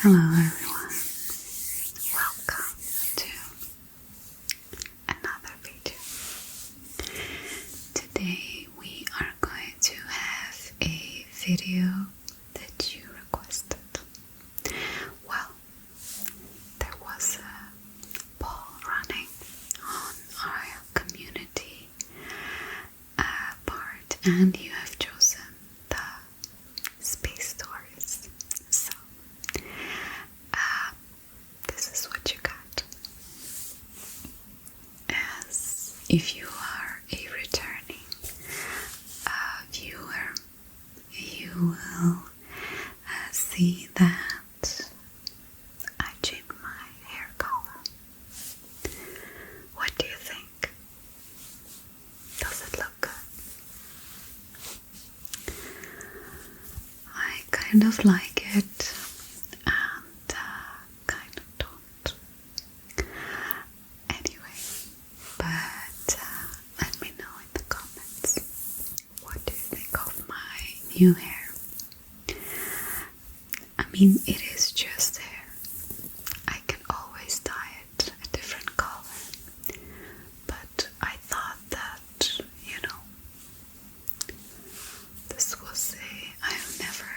Hello everyone, welcome to another video. Today we are going to have a video that you requested. Well, there was a poll running on our community part, and you have chosen the space stories. So this is what you got. As if you are a returning viewer, you will see that I changed my hair color. What do you think? Does it look good? I kind of like it and kind of don't. Anyway, but let me know in the comments, what do you think of my new hair? I mean, it is just hair. I can always dye it a different color, but I thought that, this was I've never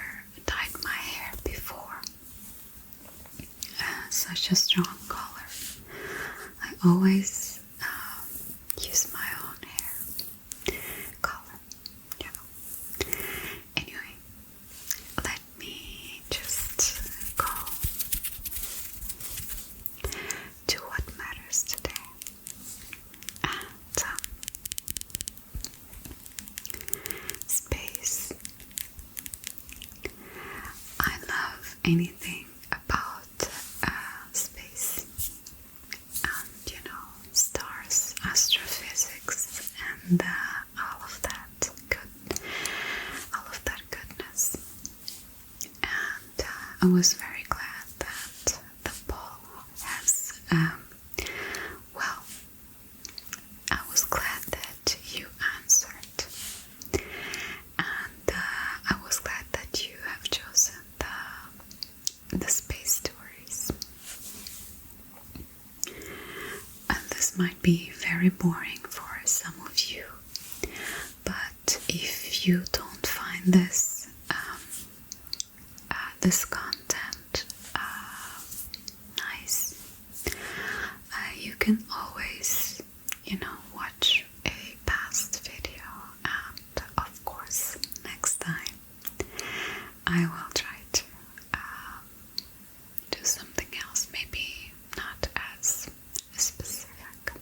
dyed my hair before. Such a strong color. I always use my own hair color, Anyway, let me just go to what matters today. And space. I love anything about space and stars, astrophysics, and all of that goodness. And I was very glad that the poll has I was glad that you answered, and I was glad that you have chosen the space stories. And this might be very boring for some of you, but if you don't find this this content nice, you can always watch a past video, and of course next time I will try to do something else, maybe not as specific.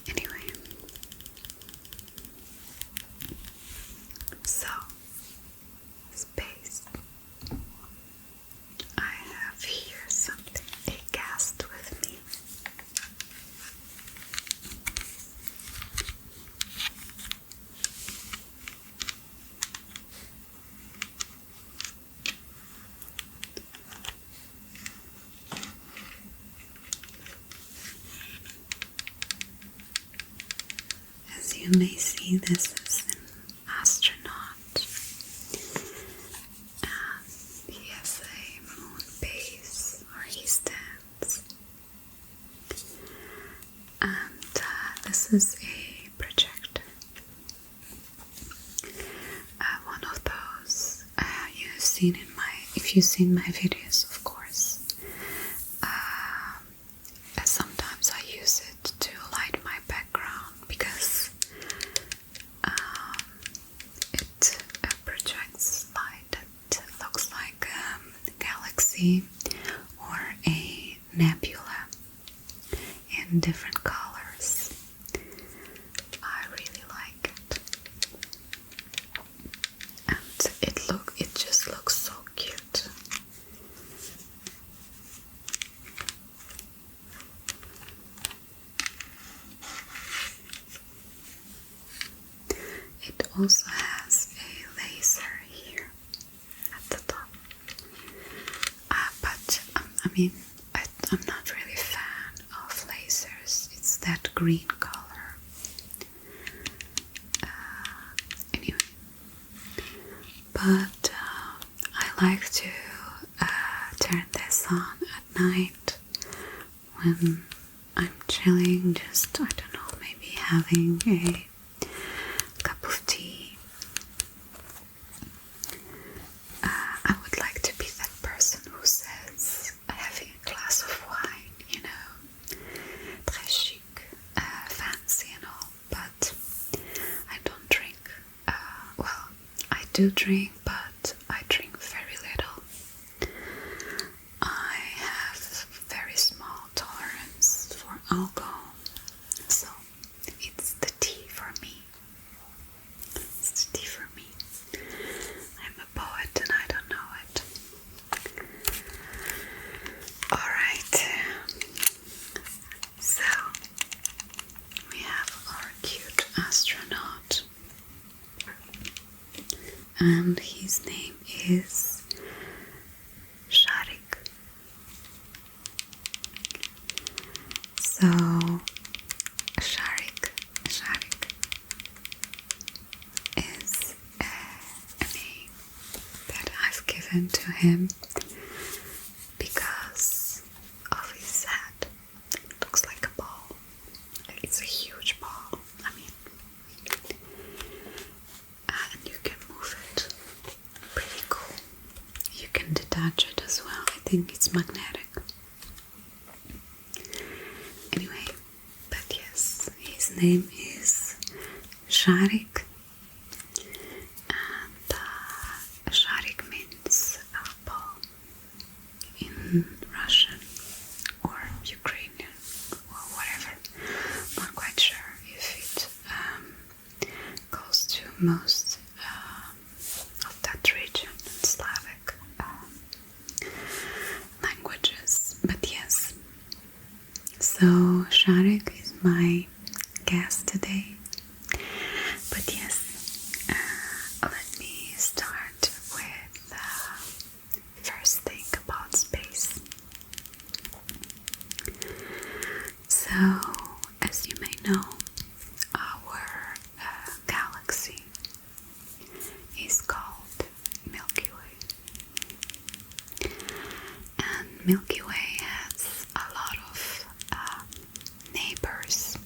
Anyway, so space. I have here something, a cast with me. As you may see, this is an astronaut, and he has a moon base where he stands, and this is a projector, one of those you've seen if you've seen my videos, of course. Sometimes I use it to light my background because it projects light that looks like a galaxy or a nebula in different colors. I really like it, and it just looks so cute. It also has a laser here at the top, but I'm not really a fan of lasers. It's that green color. Anyway, but I like to turn this on at night when I'm chilling, just, I don't know, maybe having a cup of tea. I would like to be that person who says having a glass of wine, you know, très chic, fancy and all, but I don't drink. Well, I do drink, but I drink very little. I have very small tolerance for alcohol, so it's the tea for me. It's the tea for me. I'm a poet and I don't know it. Alright, so we have our cute astronaut, and his name is Sharik. So Sharik is a name that I've given to him because of his head. It looks like a ball. It's a huge ball. I mean, and you can move it. Pretty cool. You can detach it as well. I think it's magnetic. Anyway, but yes, his name is Sharik, and Sharik means ball in Russian or Ukrainian or whatever. Not quite sure if it goes to most of that region, Slavic languages, but yes. So Sharik is my guest today. But yes, let me start with first thing about space. So, as you may know, our galaxy is called Milky Way. And Milky Way has a lot of neighbors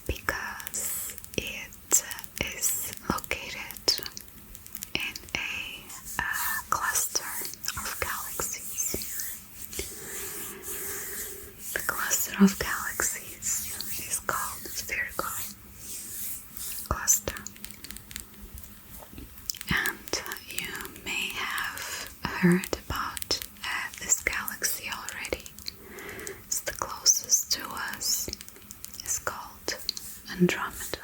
because it is located in a cluster of galaxies. The cluster of galaxies is called Virgo cluster, and you may have heard about this galaxy already. It's the closest to us. It's called Andromeda.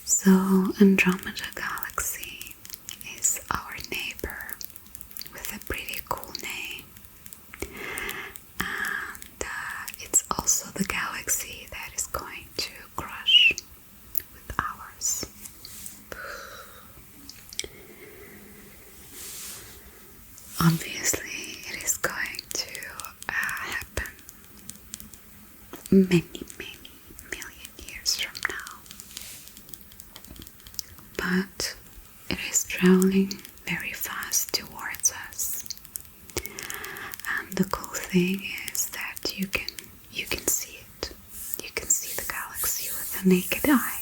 So Andromeda galaxy is our neighbor with a pretty cool name, and it's also the galaxy that is going to crush with ours. Obviously, it is going to happen many million years from now, but it is traveling very fast towards us, and the cool thing is that you can see it. You can see the galaxy with the naked eye.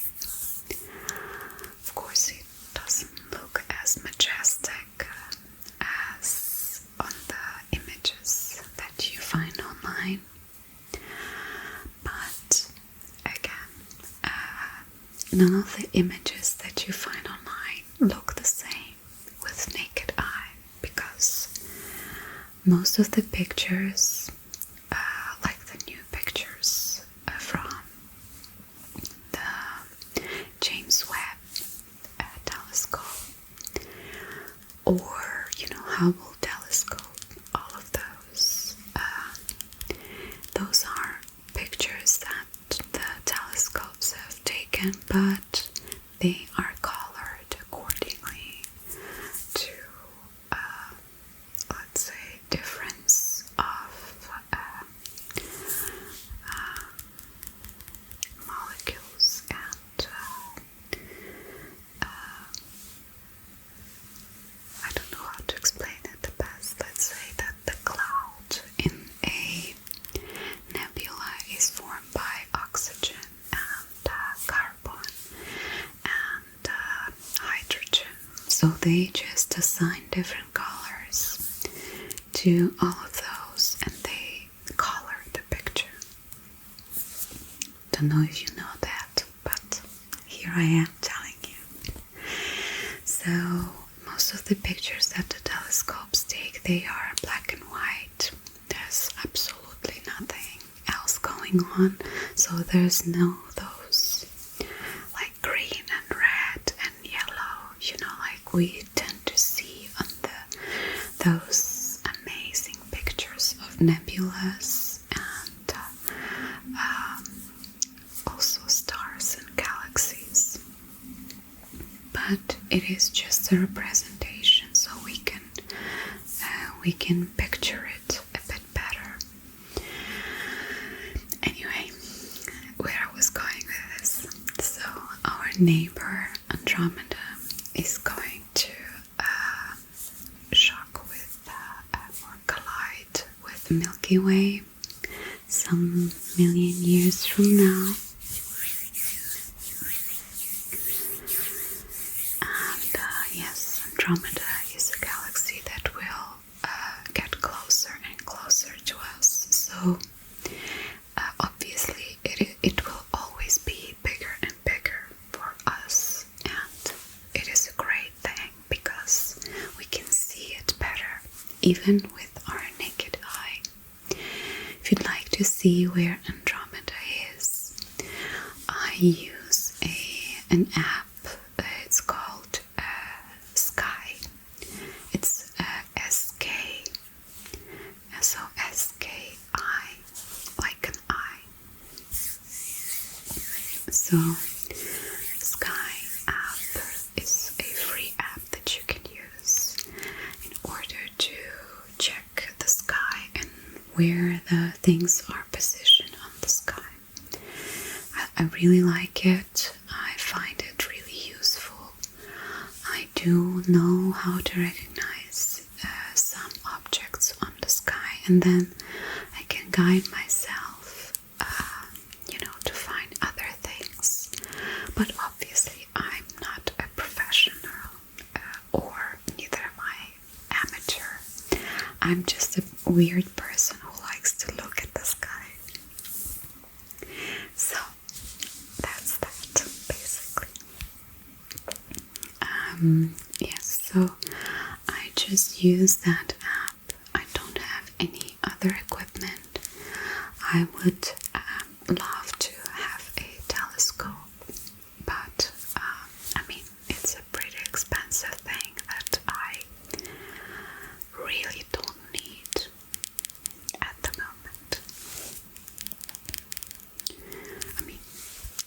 Of course, it doesn't look as majestic as on the images that you find online, but again, none of the images that you find online look the same with naked eye, because most of the pictures, like the new pictures from the James Webb telescope, or Hubble telescope, all of those are pictures that the telescopes have taken, but they are colored accordingly to let's say difference of molecules and So they just assign different colors to all of those, and they color the picture. Don't know if you know that, but here I am telling you. So most of the pictures that the telescopes take, they are black and white. There's absolutely nothing else going on. So there's no those like green and red and yellow, you know, like we tend to see on those amazing pictures of nebulas and also stars and galaxies. But it is just a representation, so we can picture it a bit better. Anyway, where I was going with this. So our neighbor Andromeda is going to shock with or collide with the Milky Way some million years from now. And yes, Andromeda is a galaxy that will get closer and closer to us. So obviously it will always be bigger and bigger for us, and it is a great thing because we can see it better even with our naked eye. If you'd like to see where Andromeda is, I use an app. It's called Sky. It's SK. So SKI, like an eye. So Sky app is a free app that you can use in order to check the sky and where the things are positioned on the sky. I really like it. I find it really useful. I do know how to recognize some objects on the sky, and then I can guide myself, to find other things. But obviously, I'm not a professional, or neither am I amateur. I'm just a weird person who likes to look at the sky. So that's that, basically. Yes, so I just use that app. I don't have any other equipment. I would love to have a telescope, but it's a pretty expensive thing that I really don't need at the moment.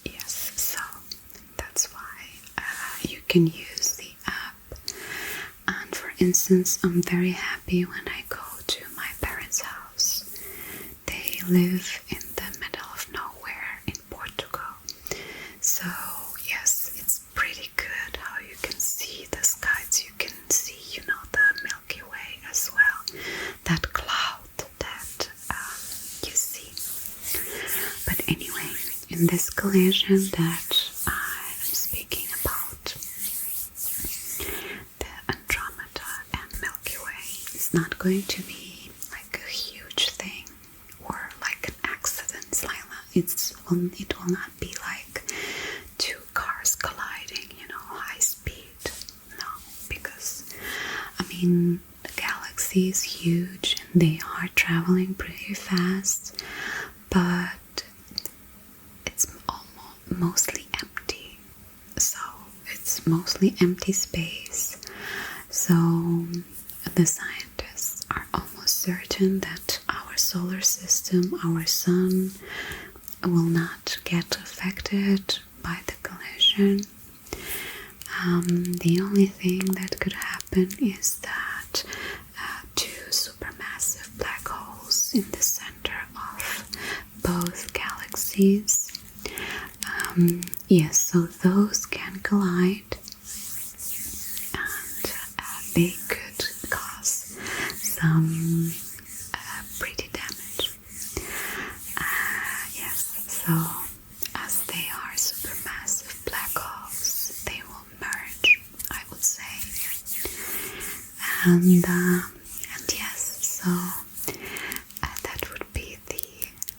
Yes, so that's why you can use the app. And for instance, I'm very happy when I go to my parents' house. They live in the middle of nowhere in Portugal. So yes, it's pretty good how you can see the skies. You can see, the Milky Way as well. That cloud that you see. But anyway, in this collision that I am speaking about, the Andromeda and Milky Way is not going to be like a huge thing or like an accident. It will not be like two cars colliding, high speed. No, because the galaxy is huge and they are traveling pretty fast, but it's mostly empty. So it's mostly empty space. So the scientists are almost certain that our solar system, our sun, will not get affected by the collision. The only thing that could happen is that two supermassive black holes in the center of both galaxies, yes, so those can collide, and they could cause some pretty damage. Yes, so as they are supermassive black holes, they will merge, I would say, And yes, so that would be the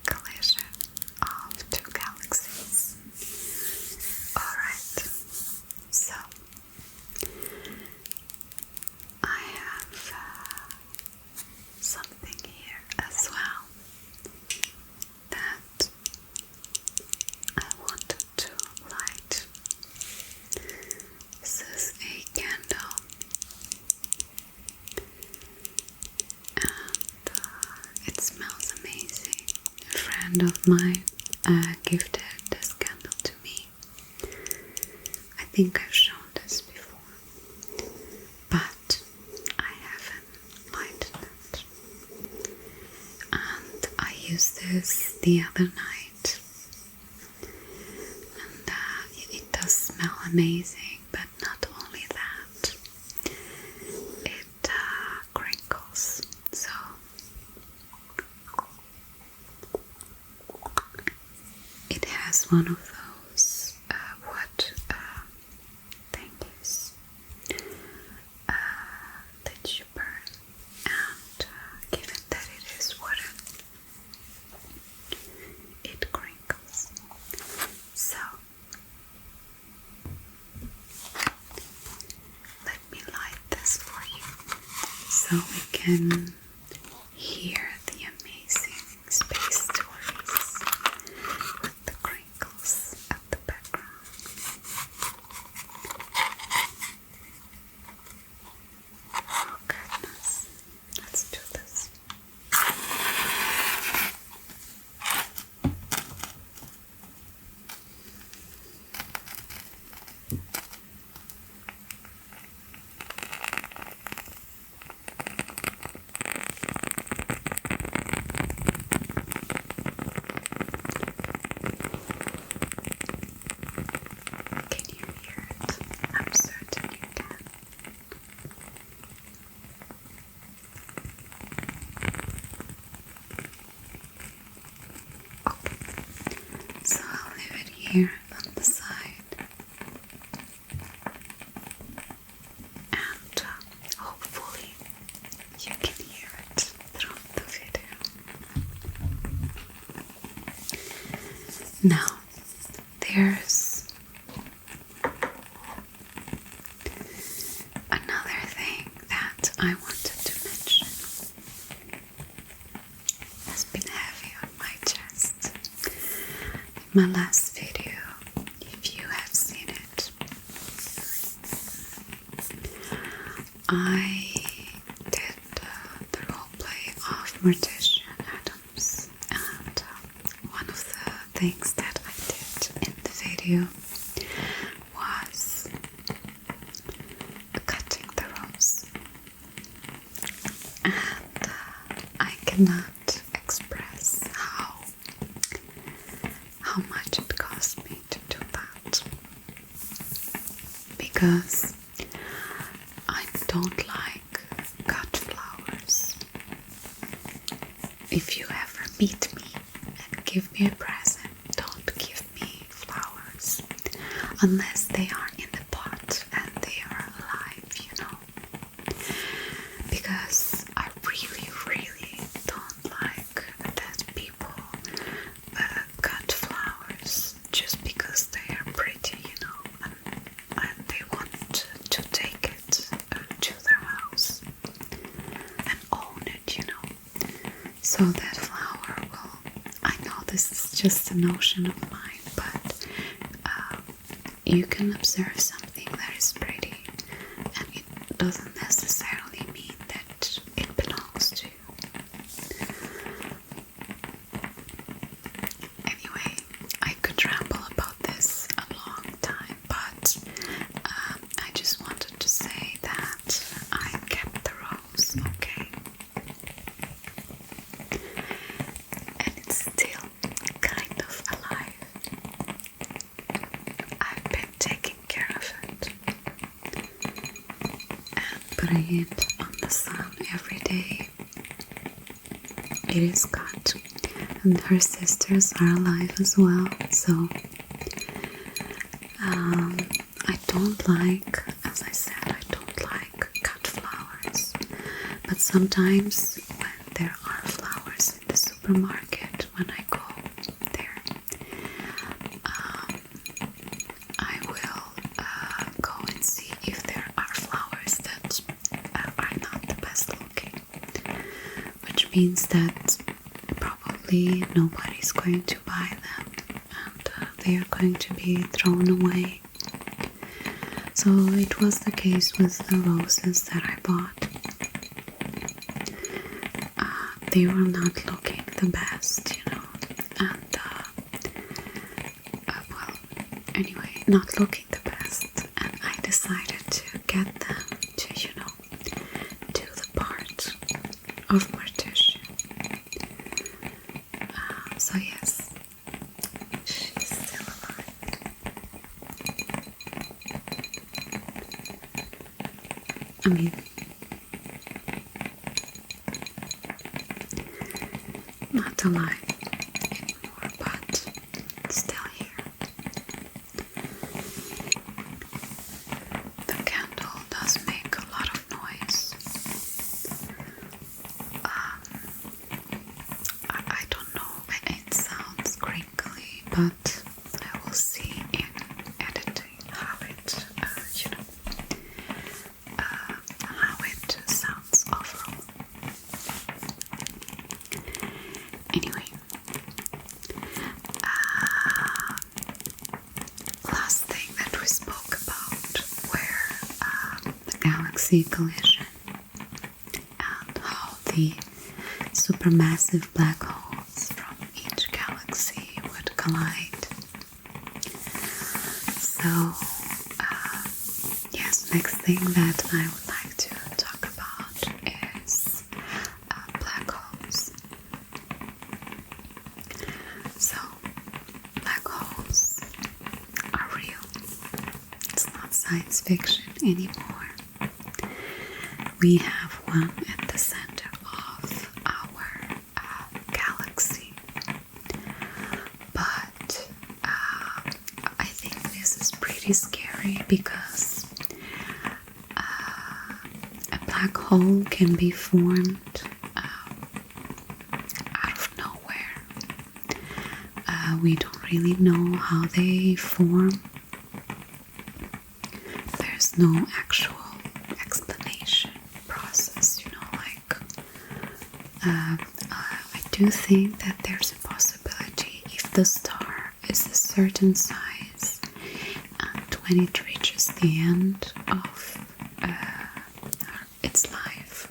collision of two galaxies. Alright, so I have something here as well that I wanted to light. This is a candle, and it smells amazing. A friend of mine gifted this candle to me. I think I've shown this before, but I haven't lighted it. And I used this the other night, and it does smell amazing, but not only that, it crinkles. So it has one of those wood thingies that you burn, and given that it is wooden, it crinkles. So let me light this for you so we can hear the amazing space stories with the crinkles at the background. Oh goodness, let's do this. Can you hear it? I'm certain you can. Okay, so I'll leave it here on the side, and hopefully you can hear it throughout the video. Now, there's another thing that I wanted to mention. Has been heavy on my chest. In my last video, if you have seen it, I did the roleplay of Mortician Adams, and one of the things that I did in the video was cutting the rose, and I cannot express how much it cost me to do that, because I don't like cut flowers. If you ever meet me and give me a present, don't give me flowers unless they are in the pot and they are alive, you know, because I really, really don't like that people cut flowers just because they are pretty, you know, and they want to take it to their house and own it, you know. So that flower will, I know this is just a notion of mine, but you can observe something that is pretty, and it doesn't necessarily mean that it belongs to you. Anyway, I could ramble about this a long time, but I just wanted to say that I kept the rose, okay? And it's still kind of alive. I've been taking care of it and putting it on the sun every day. It is cut, and her sisters are alive as well, so I don't like, as I said, I don't like cut flowers. sometimes when there are flowers in the supermarket, when I go there, I will go and see if there are flowers that are not the best looking, which means that probably nobody's going to buy them and they are going to be thrown away. So it was the case with the roses that I bought. They were not looking the best, you know, and well, anyway, not looking the best, and I decided to get them to, you know, do the part of mortician. So yes, she's still alive. I mean, not alive anymore, but still here. The candle does make a lot of noise. I don't know, it sounds crinkly, but I will see in editing how it, you know, how it sounds overall. Anyway, last thing that we spoke about were the galaxy collision and how the supermassive black holes from each galaxy would collide. So, yes, next thing that I would like to talk about is black holes. So, black holes are real. It's not science fiction anymore. We have one at the center of our galaxy. But I think this is pretty scary because a black hole can be formed out of nowhere. We don't really know how they form. There's no actual explanation process, you know, like I do think that there's a possibility if the star is a certain size and when it reaches the end of its life,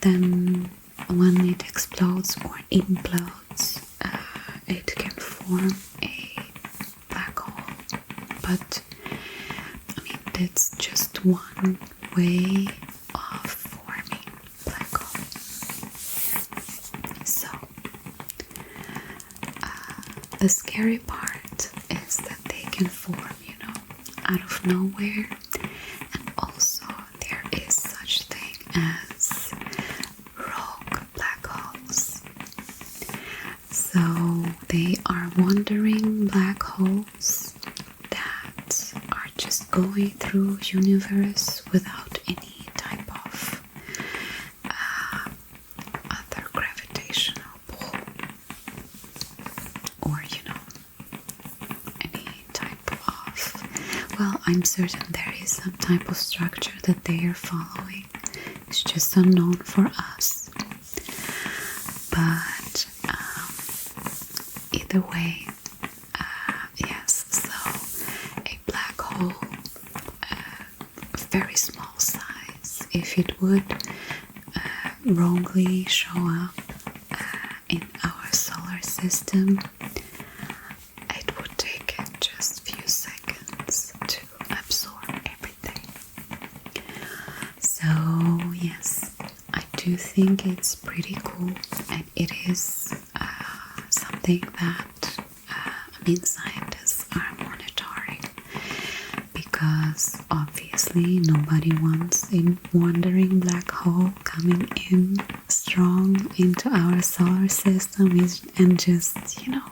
then when it explodes or implodes, it can form a black hole. But I mean, that's just one way of forming black hole. So the scary part is that they can form, you know, out of nowhere, and also there is such thing as rogue black holes. So they are wandering black holes that are just going through universe without any type of other gravitational pull, or, you know, any type of, well, I'm certain there is some type of structure that they are following. It's just unknown for us. But either way, yes, so a black hole, very small size, if it would wrongly show up in our solar system, it would take it just a few seconds to absorb everything. So yes, I do think it's pretty cool, and it is something that scientists are monitoring, because obviously nobody wants a wandering black hole coming in strong into our solar system and just, you know,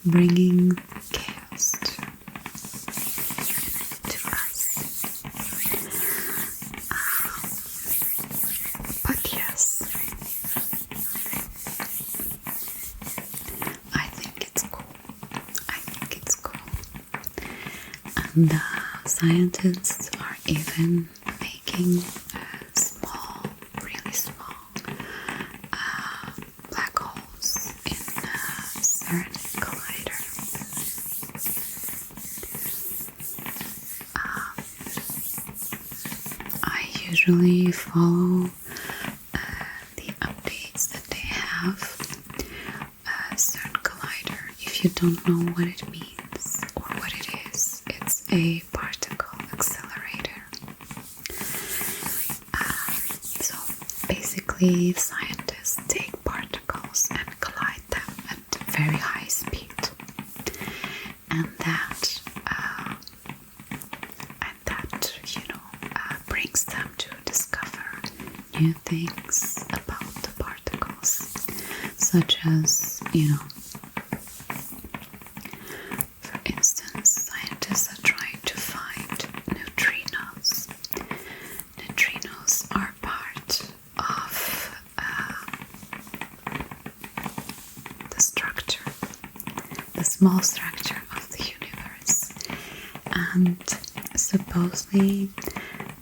bringing chaos to us. But And scientists are even making small, really small black holes in CERN collider. I usually follow the updates that they have. CERN collider, if you don't know what it means or what it is, it's a particle accelerator. So basically scientists take particles and collide them at very high speed, and that brings them to discover new things about the particles, such as, for instance, scientists are trying to find neutrinos. Neutrinos are part of the structure, the small structure of the universe, and supposedly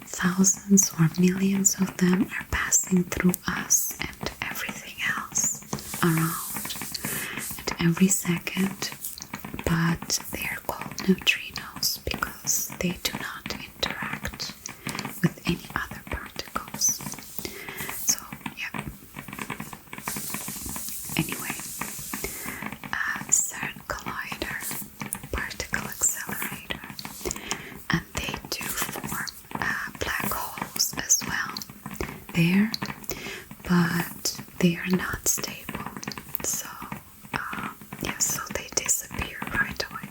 thousands or millions of them are passing through us and everything else around at every second, but they are called neutrinos because they do not interact with any other particles. So yeah, anyway, CERN collider, particle accelerator, and they do form black holes as well there, but they are not stable. So so they disappear right away.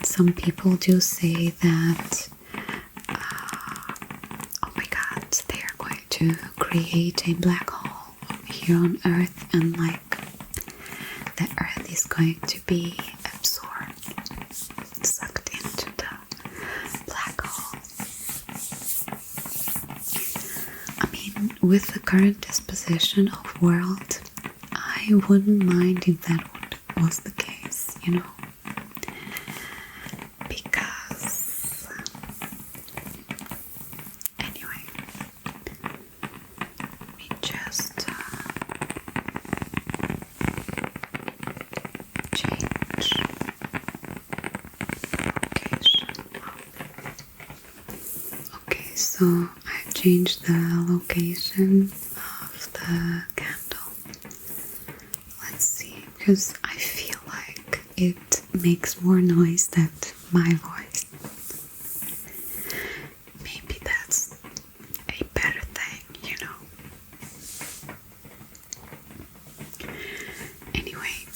Some people do say that oh my god, they are going to create a black hole here on Earth, and like the Earth is going to be absorbed, sucked into the black hole. I mean, with the current disposition of world, I wouldn't mind if that was the case, because anyway, let me just change location. Okay, so I've changed the location of the candle. Let's see, because I feel like it makes more noise than my voice. Maybe that's a better thing, Anyway,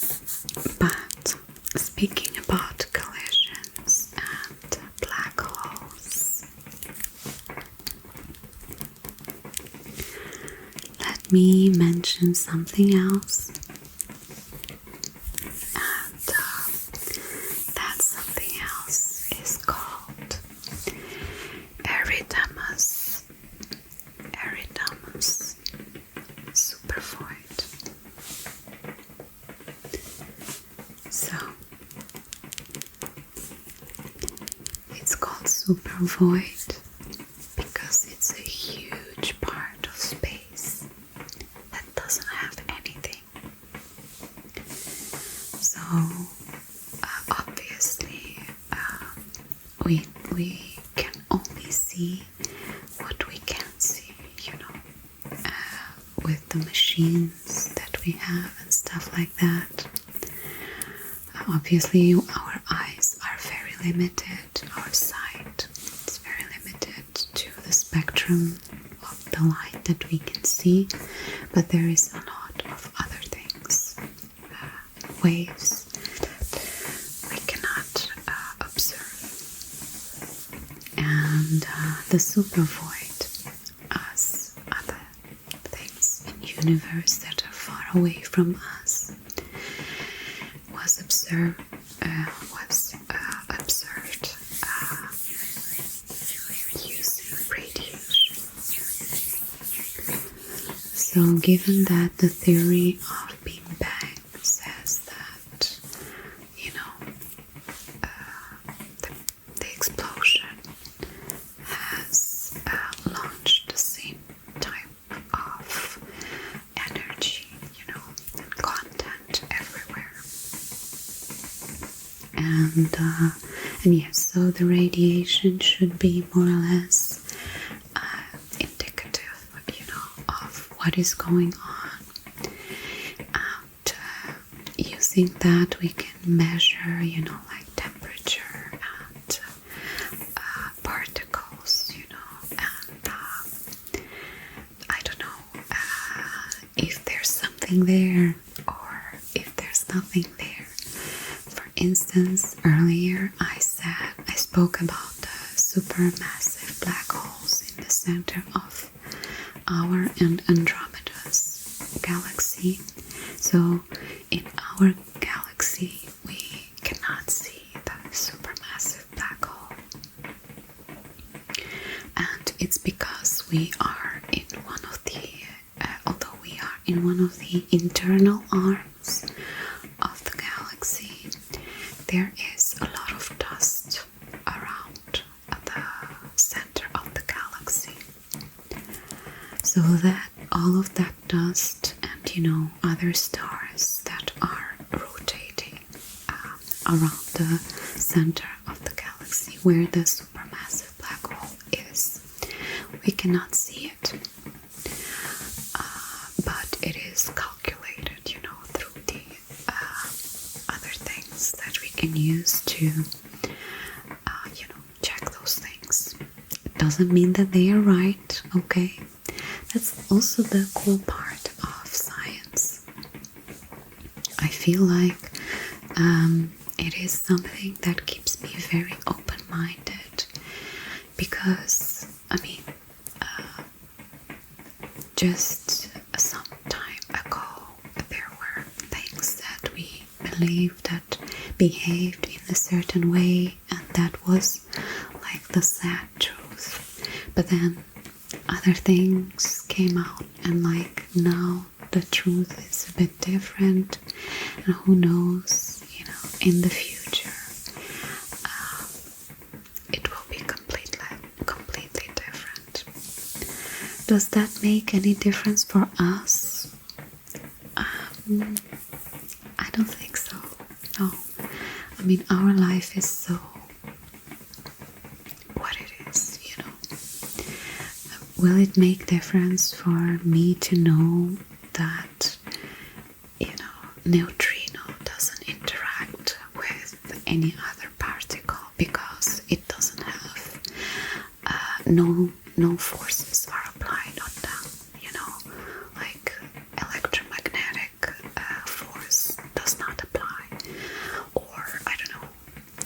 but speaking about collisions and black holes, let me mention something else. And that something else is called Eridanus Supervoid. So it's called Supervoid because it's a huge part of space that doesn't have anything. So obviously we can only see what we can see, with the machines that we have and stuff like that. Obviously our eyes are very limited, our sight is very limited to the spectrum of the light that we can see, but there is a lot of other things, waves that we cannot observe. And the supervoid, as other things in the universe that are far away from us, was observed using radiation. So given that the theory of Big Bang says that and yes, so the radiation should be more or less indicative, of what is going on. And using that, we can measure, like temperature and particles, and I don't know if there's something there or if there's nothing there. For instance, earlier I spoke about the supermassive black holes in the center of our Andromeda's galaxy. So in our galaxy we cannot see the supermassive black hole, and it's because we are in one of the although we are in one of the internal arms of the galaxy, there is a lot of dust around the center of the galaxy, so that all of that dust and other stars that are rotating around the center of the galaxy where the supermassive black hole is, we cannot see it, but it is calculated, through the other things that we can use to check those things. It doesn't mean that they are right, okay? That's also the cool part of science. I feel like it is something that keeps me very open-minded, because just some time ago there were things that we believed that behaved in a certain way, and that was like the sad truth. But then other things came out, and like now the truth is a bit different, and who knows, in the future it will be completely different. Does that make any difference for us? I don't think so. No. Our life is so what it is, Will it make difference for me to know that, neutrino doesn't interact with any other particle because it doesn't have no forces are applied on them, like electromagnetic force does not apply, or I don't know,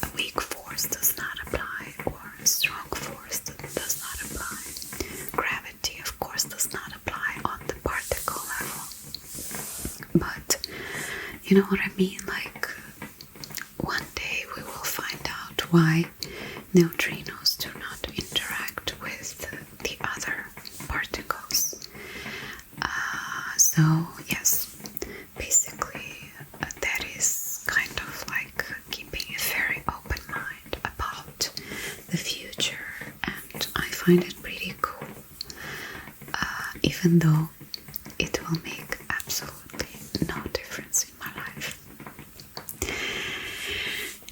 a weak force does not apply, or a strong force does not apply. Gravity, of course, does not apply on the particle level. But you know what I mean? Like, one day we will find out why neutrinos do not interact with the other particles. So yes, basically that is kind of like keeping a very open mind about the future, and I find it pretty cool, even though it will make absolutely no difference in my life.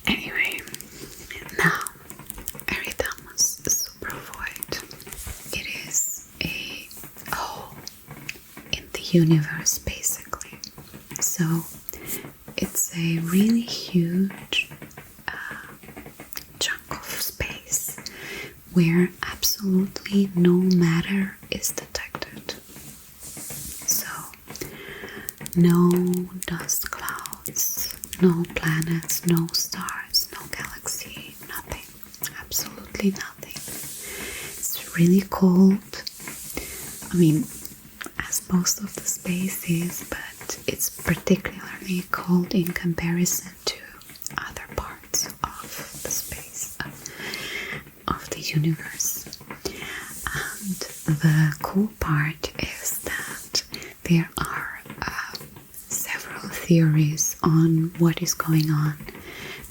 Anyway, now Eridanus Supervoid. It is a hole in the universe, basically. So it's a really huge chunk of space where absolutely no matter is detected. So no dust clouds, no planets, no stars, no galaxy, nothing, absolutely nothing. It's really cold. As most of the space is, but it's particularly cold in comparison to other parts of the space of the universe. And the cool part is that there are several theories on what is going on,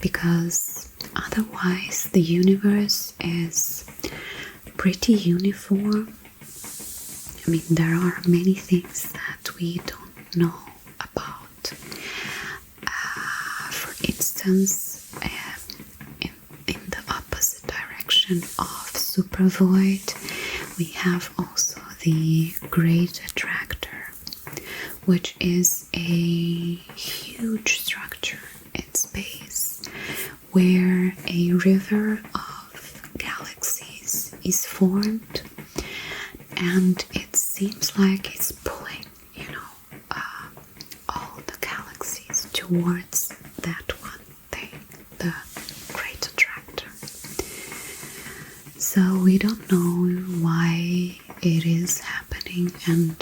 because otherwise the universe is pretty uniform. There are many things that we don't know about. For instance, version of Supervoid, we have also the Great Attractor, which is a huge structure in space where a river of galaxies is formed, and it seems like it's pulling, all the galaxies towards that one thing, the Great Attractor. So we don't know why it is happening and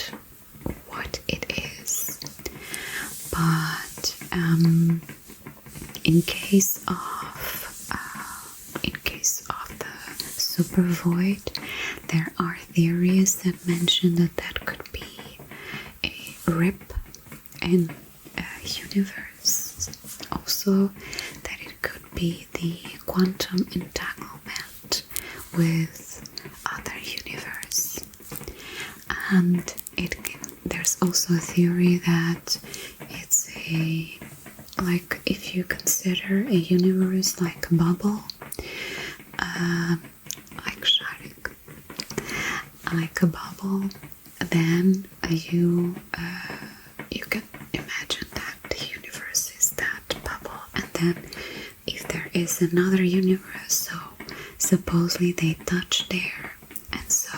what it is, but in case of the Supervoid, there are theories that mention that could be a rip in a universe. Also, that it could be the quantum entanglement with other universe, and there's also a theory that it's like if you consider a universe like a bubble, like a bubble, then you can imagine that the universe is that bubble, and then if there is another universe, so supposedly they touch there, and so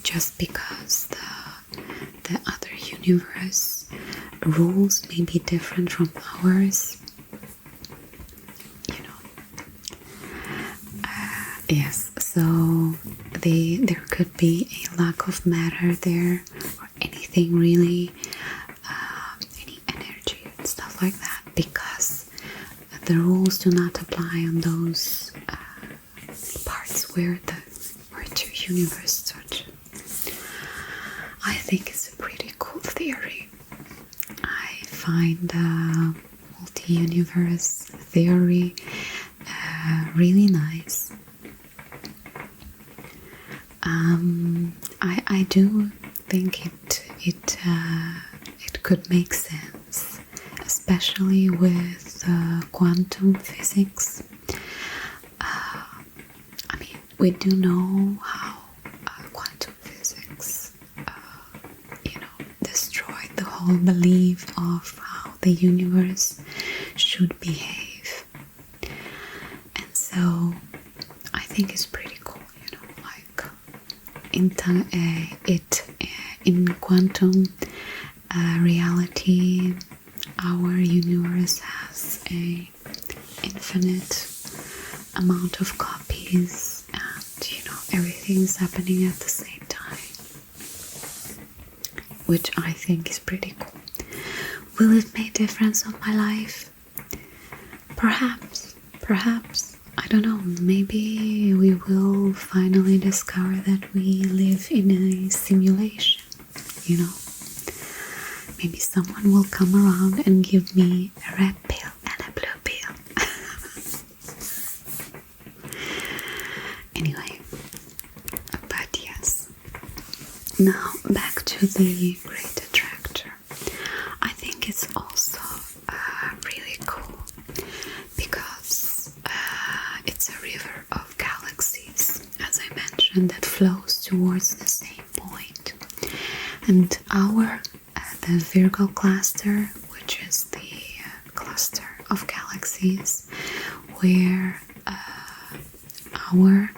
just because the other universe rules may be different from ours, yes, so there could be a lack of matter there, or anything really, any energy and stuff like that, because the rules do not apply on those parts where two universes touch. I think it's a pretty cool theory. I find the multi-universe theory really nice. I do think it could make sense, especially with quantum physics. I mean, we do know how quantum physics, destroyed the whole belief of how the universe should behave, and so I think it's pretty cool, in quantum reality, our universe has a infinite amount of copies, and everything is happening at the same time, which I think is pretty cool. Will it make a difference on my life? Perhaps. I don't know, maybe we will finally discover that we live in a simulation, Maybe someone will come around and give me a red pill and a blue pill. Anyway, but yes. Now back to the Great Attractor. I think it's also really cool because it's a river of galaxies, as I mentioned, that flows towards the same point. And the Virgo cluster, which is the cluster of galaxies where our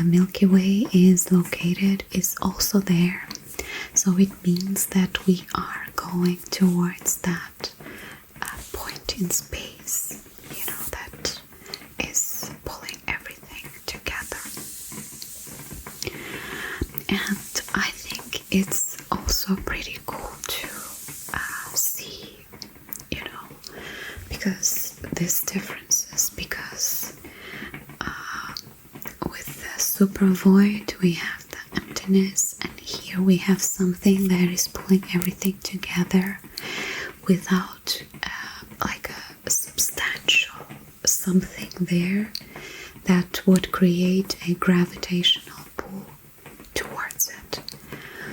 Milky Way is located, is also there. So it means that we are going towards that point in space, that is pulling everything together. And I think it's also pretty cool to see, because these differences, because with the Supervoid we have the emptiness, and here we have something that is pulling everything together without like a substantial something there that would create a gravitational pull towards it.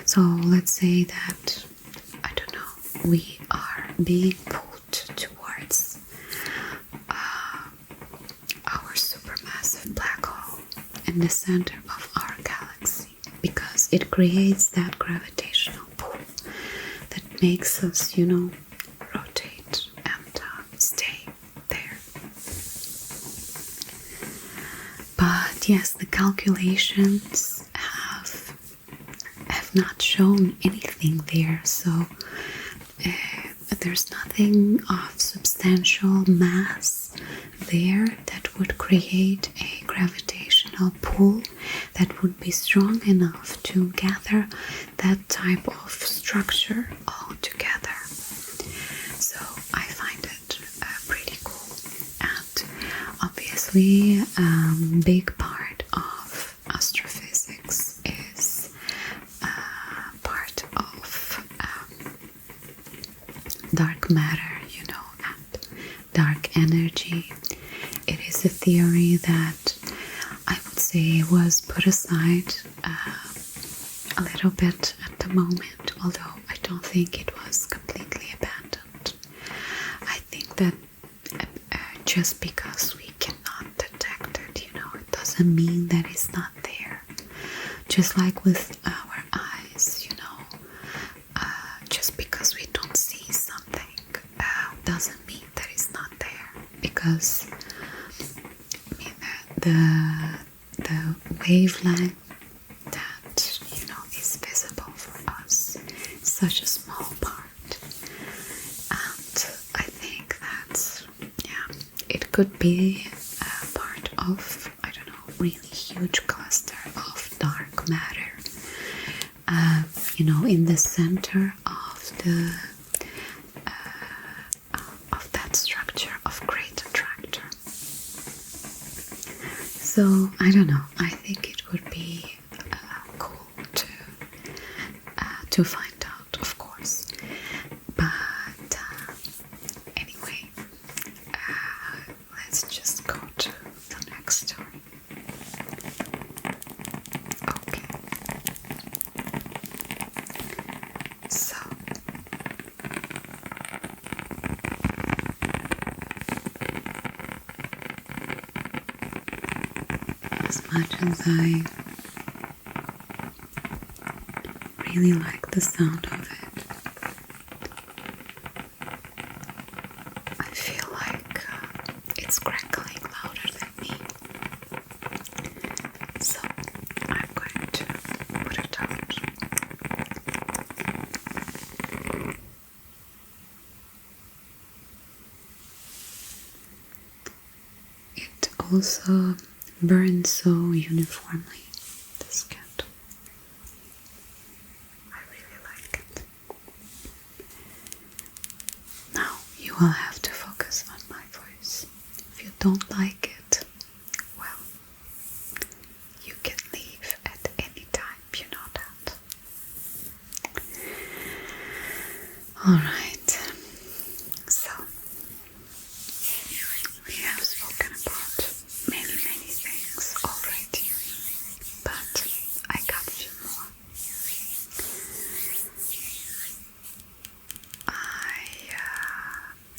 So let's say that, I don't know, we are being pulled towards our supermassive black hole, and in the center of our galaxy, because it creates that gravitational pull that makes us, rotate and stay there. But yes, the calculations have not shown anything there, so there's nothing of substantial mass there that would create a gravitational pull that would be strong enough to gather that type of structure all together. So I find it pretty cool, and obviously big part of astrophysics is part of dark matter, and dark energy. It is a theory that I would say was put aside a little bit at the moment, although I don't think it was completely abandoned. I think that just because we cannot detect it, it doesn't mean that it's not there. Just like with our eyes, just because we don't see something doesn't mean that it's not there, because the wavelength that is visible for us is such a small part, and I think that it could be a part of, I don't know, really huge cluster of dark matter in the center of that structure of great attractor. So I don't know, I think it would be cool to find out, of course. But anyway, let's just go to the next story. Okay. So as much as I really like the sound of it, I feel like it's crackling louder than me. So I'm going to put it out. It also burns so uniformly, this candle. I really like it. Now you will have to focus on my voice. If you don't like it, well, you can leave at any time, you know that. Alright, so we have spoken about many things already, but I got a few more.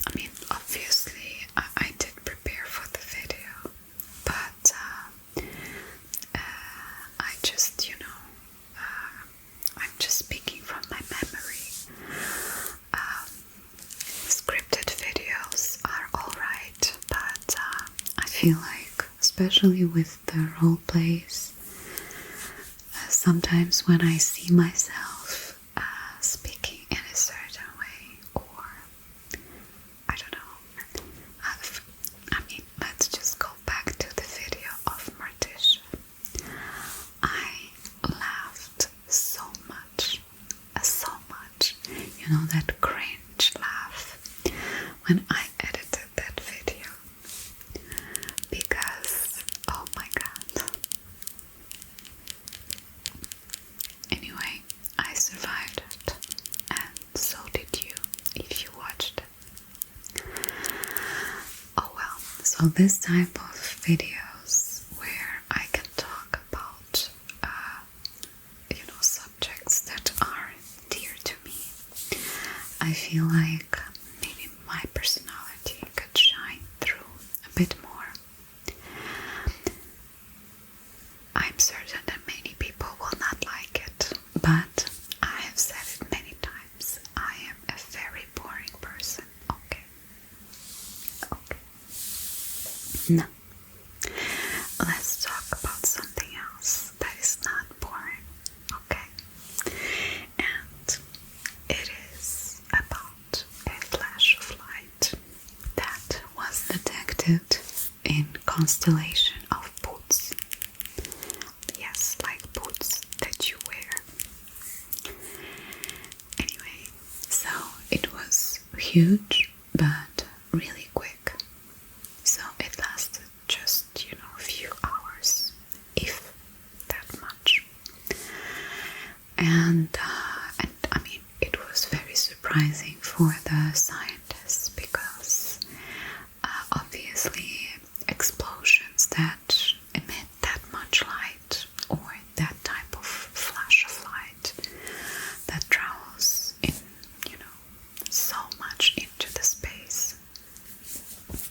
I mean, obviously I did prepare for the video, but I just, I'm just speaking from my memory. Scripted videos are alright, but I feel like, especially with the role plays, sometimes when I see myself speaking in a certain way, or I don't know, I mean, let's just go back to the video of Morticia. I laughed so much, that cringe laugh when I edited that video, because oh my god. Anyway, I survived it, and so did you if you watched it. Oh well, so this type of videos where I can talk about subjects that are dear to me, I feel like maybe my personality could shine through a bit more. let's talk about something else that is not boring, okay? And it is about a flash of light that was detected in constellation of boots. Yes, like boots that you wear. Anyway, so it was huge but really quick. So it lasted just, a few hours, if that much. And I mean, it was very surprising for the scientists because obviously explosions that emit that much light, or that type of flash of light that travels in, so much into the space,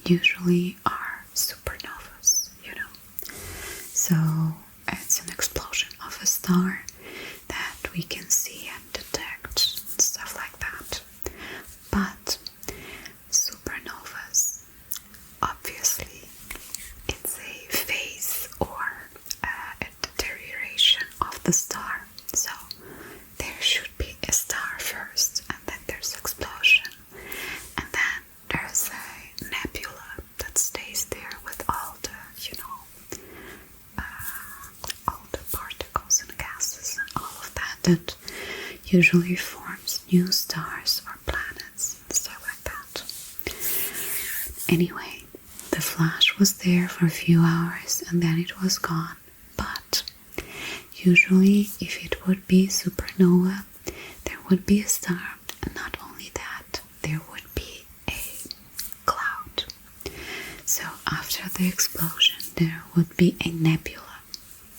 usually are supernovas, So it's an explosion of a star that we can see and detect, stuff like that. But supernovas, obviously, it's a phase or a deterioration of the star. So there should be a star first, and then there's explosion, and then there's a nebula that stays there with all the, all the particles and gases and all of that usually forms new stars or planets and stuff like that. Anyway, the flash was there for a few hours and then it was gone. But usually, if it would be supernova, there would be a star, and not only that, there would be a cloud. So after the explosion, there would be a nebula,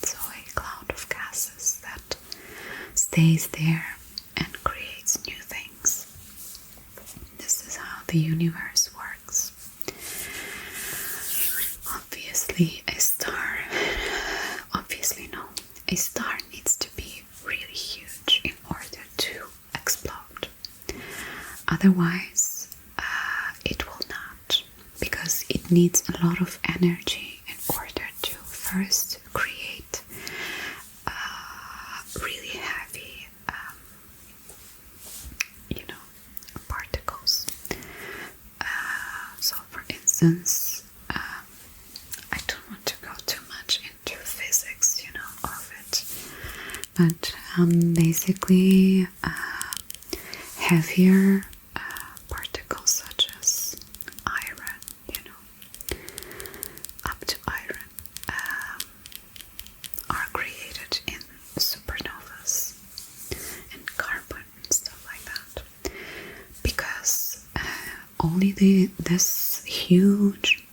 so a cloud of gases that stays there and creates new things. This is how the universe works. A star needs to be really huge in order to explode. Otherwise, it will not, because it needs a lot of energy in order to first create really heavy, particles. So, for instance, I don't want to go too much into physics, of it, but basically, heavier particles such as iron, up to iron, are created in supernovas, and carbon and stuff like that, because only this huge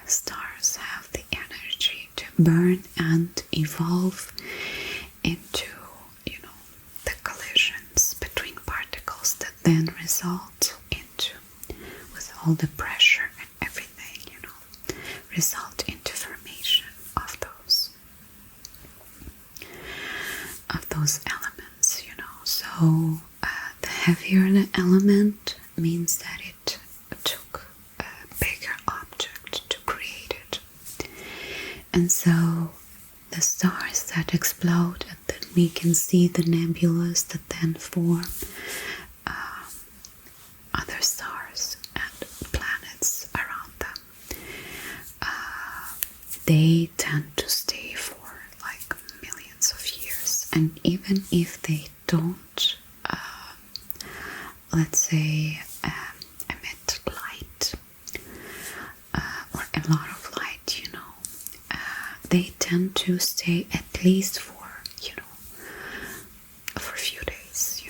stars have the energy to burn and evolve into, the collisions between particles that then result into, with all the pressure and everything, result into formation of those elements, So the heavier the element means that it took a bigger object to create it. And so the stars that explode, and then we can see the nebulas that then form other stars and planets around them. They tend to stay for like millions of years, and even if they don't, let's say, emit light or a lot of light, they tend to stay at least for a few days,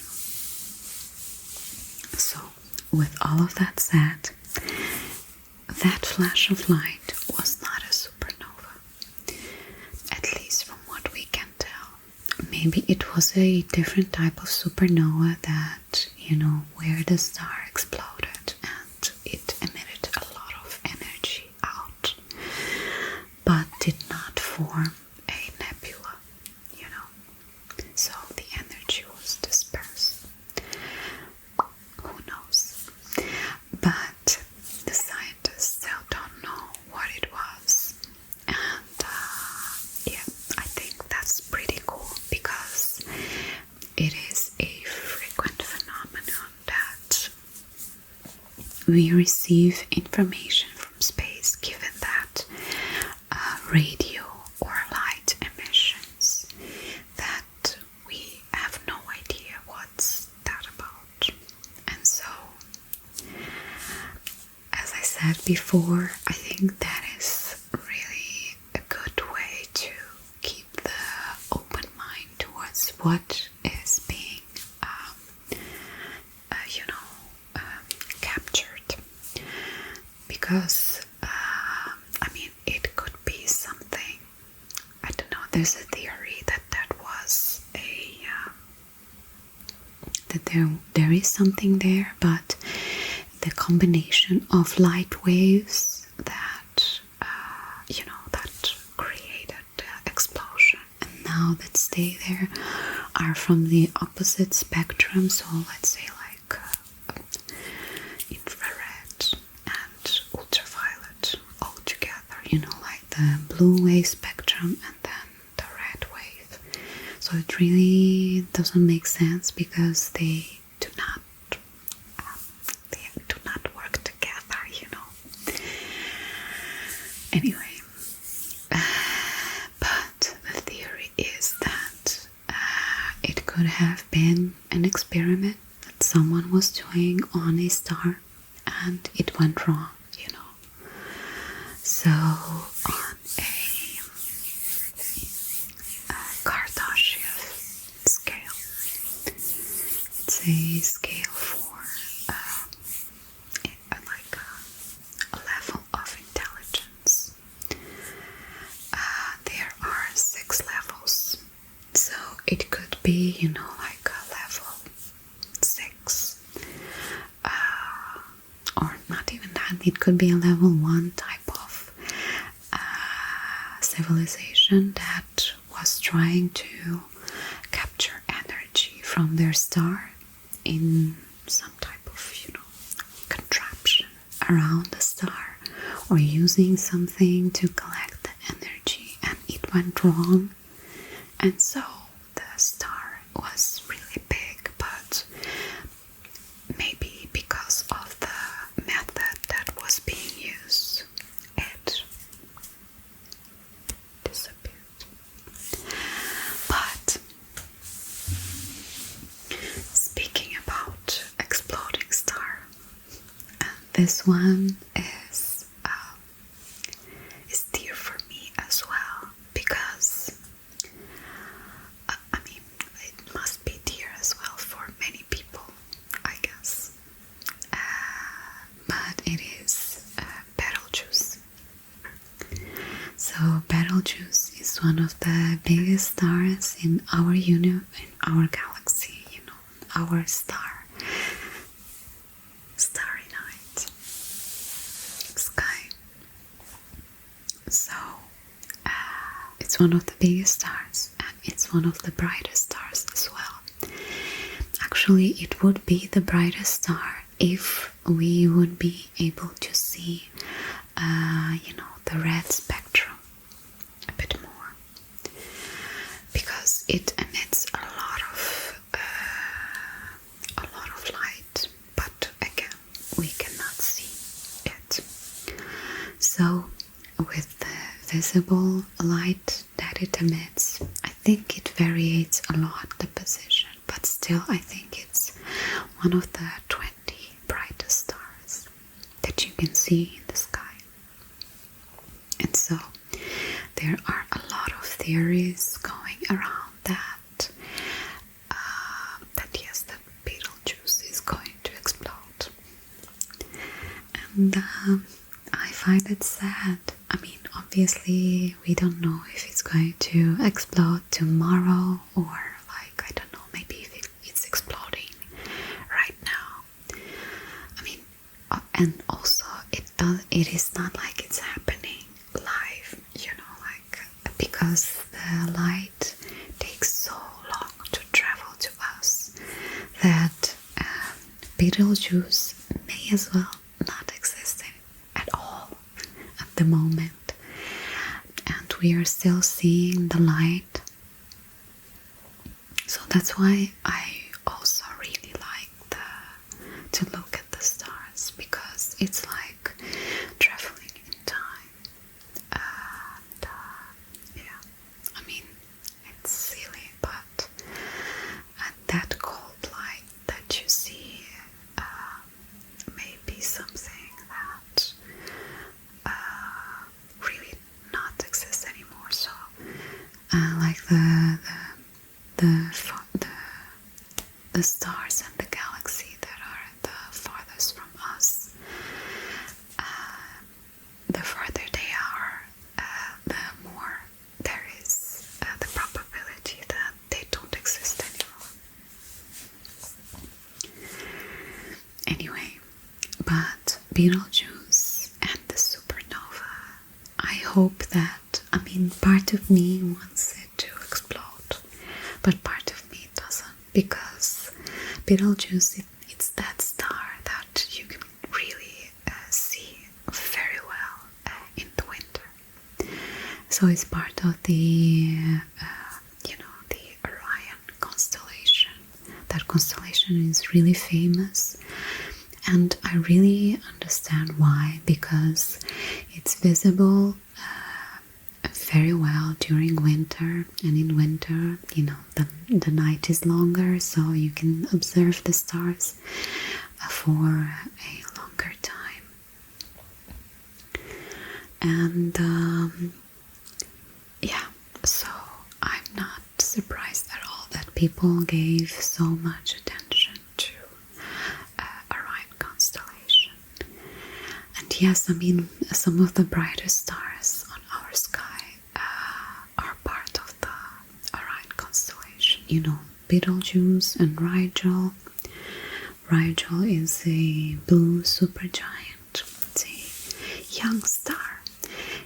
So, with all of that said, that flash of light was not a supernova, at least from what we can tell. Maybe it was a different type of supernova that, where the star exploded and it emitted a lot of energy out, but did not form a nebula, so the energy was dispersed. Who knows? But the scientists still don't know what it was, and we receive information from space, given that radio or light emissions, that we have no idea what's that about. And so, as I said before, I think that is really a good way to keep the open mind towards what is being captured, because I mean, it could be something, I don't know, there's a theory that was a that there is something there, but the combination of light waves that that created the explosion and now that stay there are from the opposite spectrum, so let's say like infrared and ultraviolet all together, like the blue wave spectrum and then the red wave. So it really doesn't make sense because they do not work together, Anyway, but the theory is that it could have been an experiment that someone was doing on a star and it went wrong, So on a Kardashev scale, it's a scale for like a level of intelligence. There are 6 levels, so it could be, like a level 6, or not even that. It could be a level 1 type of civilization that was trying to capture energy from their star in some type of, contraption around the star, or using something to collect the energy, and it went wrong, and so the star was really big, but maybe because of the method that was being used, it disappeared. But speaking about exploding star, this one is dear for me as well, because I mean, it must be dear as well for many people, I guess. But it is Betelgeuse. So Betelgeuse is one of the biggest stars in our in our galaxy, our starry night sky. So it's one of the biggest stars, and it's one of the brightest stars as well. Actually, it would be the brightest star if we would be able to see the red spectrum a bit more, because it emits a lot of light, but again, we cannot see it. So with the visible light that it emits, I think it varies a lot, the position, but still I think it's one of the 20 brightest stars that you can see in the sky. And so there are a lot of theories going around that yes, the Betelgeuse is going to explode. And I find it sad. I mean, obviously we don't know if it's going to explode tomorrow, or like, I don't know, maybe if it's exploding right now. I mean, and also it is not like it's happening live, because the light takes so long to travel to us that Betelgeuse may as well not exist at all at the moment, and we are still seeing the light. So that's why I also really like to look at the stars, because because it's like traveling in time. And, yeah, I mean, it's silly, but that cold light that you see may be something that really not exist anymore. So, like the stars and the galaxy that are the farthest from us, the farther they are, the more there is the probability that they don't exist anymore. Anyway, but Betelgeuse and the supernova, I hope that, I mean, part of me wants it to explode, but part of me doesn't, because Betelgeuse, it's that star that you can really see very well in the winter. So it's part of the, the Orion constellation. That constellation is really famous, and I really understand why, because it's visible very well during winter, and in winter, the night is longer, so you can observe the stars for a longer time. And yeah, so I'm not surprised at all that people gave so much attention to Orion constellation. And yes, I mean, some of the brightest stars on our sky are part of the Orion constellation. Betelgeuse and Rigel. Rigel is a blue supergiant. It's a young star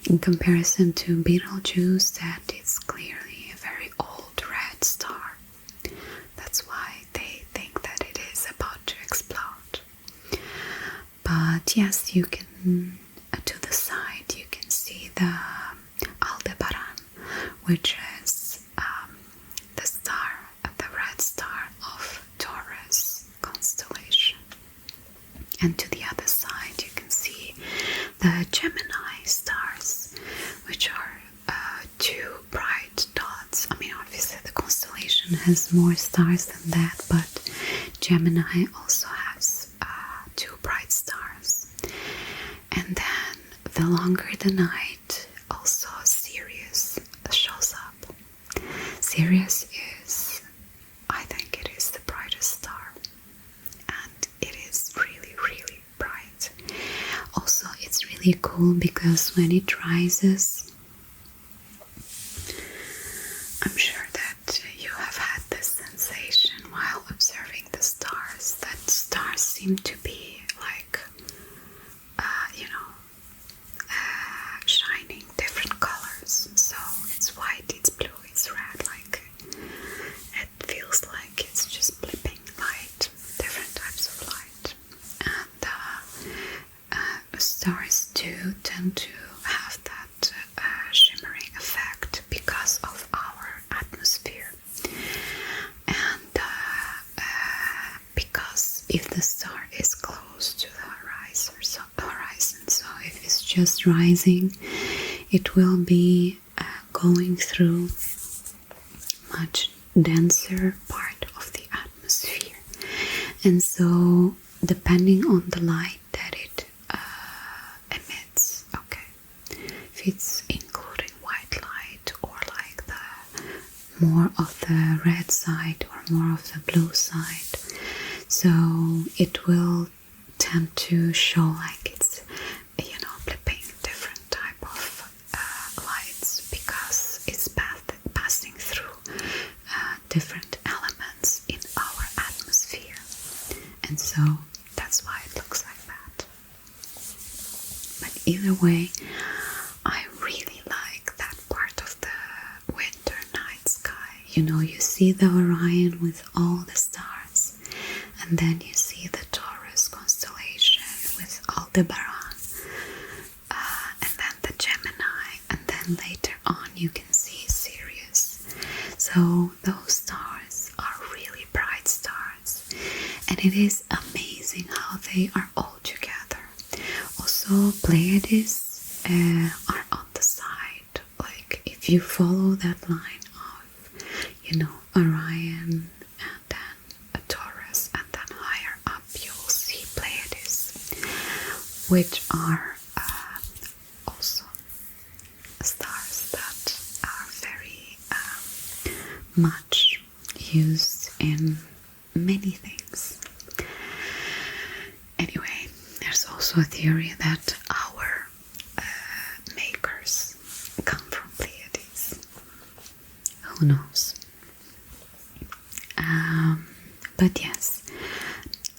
in comparison to Betelgeuse, that is clearly a very old red star. That's why they think that it is about to explode. But yes, you can, to the side, you can see the Aldebaran, which is the star, the red star of Taurus constellation. And to the other side, you can see the Gemini stars, which are two bright dots. I mean, obviously the constellation has more stars than that, but Gemini also has two bright stars. And then the longer the night, also Sirius shows up. Sirius is, I think it is the brightest star, and it is really, really bright. Also, it's really cool because when it rises, I'm sure that you have had this sensation while observing the stars, that stars seem to be like, shining different colors. So it's white, it's blue, it's red, like it feels like it's just blipping light, different types of light. And stars too tend to have that shimmering effect because of our atmosphere. And because if the star is close to the horizon, so if it's just rising, it will be going through much denser part of the atmosphere. And so depending on the light that it emits, okay, if it's including white light, or like the more of the red side or more of the blue side, so it will tend to show like it's, blipping different type of lights, because it's passing through different elements in our atmosphere. And so that's why it looks like that. But either way, I really like that part of the winter night sky. You see the Orion with all the stars, and then you see the Taurus constellation with Aldebaran, and then the Gemini, and then later on you can see Sirius. So those stars are really bright stars, and it is amazing how they are all together. also Pleiades are on the side. Like if you follow that line of, Orion and then Taurus, and then higher up you'll see Pleiades, which are also stars that are very much used in many things. Anyway, there's also a theory that our makers come from Pleiades. Who knows? But yes,